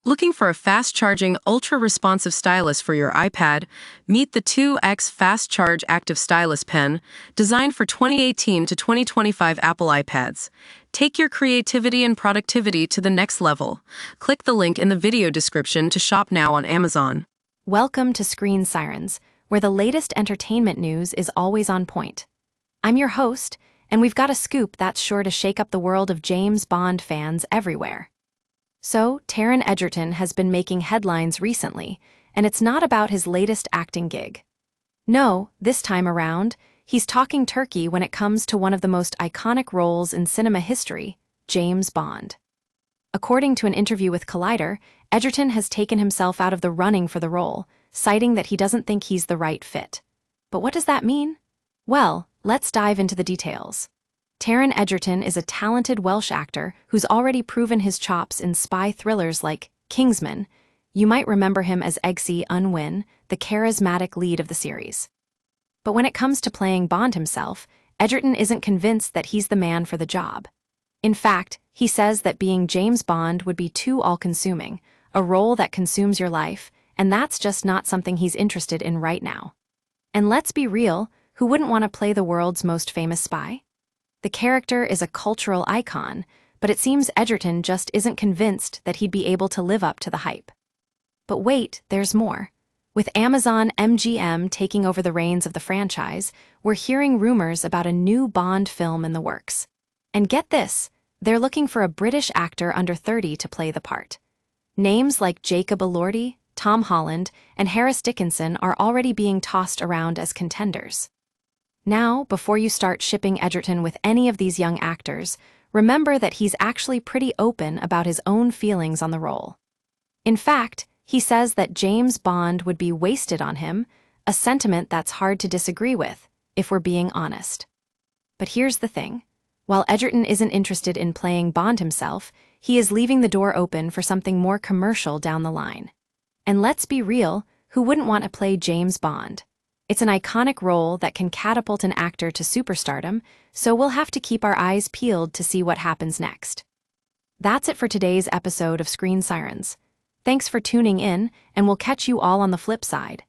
Looking for a fast-charging, ultra-responsive stylus for your iPad? Meet the 2X Fast Charge Active Stylus Pen, designed for 2018 to 2025 Apple iPads. Take your creativity and productivity to the next level. Click the link in the video description to shop now on Amazon. Welcome to Screen Sirens, where the latest entertainment news is always on point. I'm your host, and we've got a scoop that's sure to shake up the world of James Bond fans everywhere. So, Taron Egerton has been making headlines recently, and it's not about his latest acting gig. No, this time around, he's talking turkey when it comes to one of the most iconic roles in cinema history, James Bond. According to an interview with Collider, Egerton has taken himself out of the running for the role, citing that he doesn't think he's the right fit. But what does that mean? Well, let's dive into the details. Taron Egerton is a talented Welsh actor who's already proven his chops in spy thrillers like Kingsman. You might remember him as Eggsy Unwin, the charismatic lead of the series. But when it comes to playing Bond himself, Egerton isn't convinced that he's the man for the job. In fact, he says that being James Bond would be too all-consuming, a role that consumes your life, and that's just not something he's interested in right now. And let's be real, who wouldn't want to play the world's most famous spy? The character is a cultural icon, but it seems Egerton just isn't convinced that he'd be able to live up to the hype. But wait, there's more. With Amazon MGM taking over the reins of the franchise, we're hearing rumors about a new Bond film in the works. And get this, they're looking for a British actor under 30 to play the part. Names like Jacob Elordi, Tom Holland, and Harris Dickinson are already being tossed around as contenders. Now, before you start shipping Egerton with any of these young actors, remember that he's actually pretty open about his own feelings on the role. In fact, he says that James Bond would be wasted on him, a sentiment that's hard to disagree with, if we're being honest. But here's the thing. While Egerton isn't interested in playing Bond himself, he is leaving the door open for something more commercial down the line. And let's be real, who wouldn't want to play James Bond? It's an iconic role that can catapult an actor to superstardom, so we'll have to keep our eyes peeled to see what happens next. That's it for today's episode of Screen Sirens. Thanks for tuning in, and we'll catch you all on the flip side.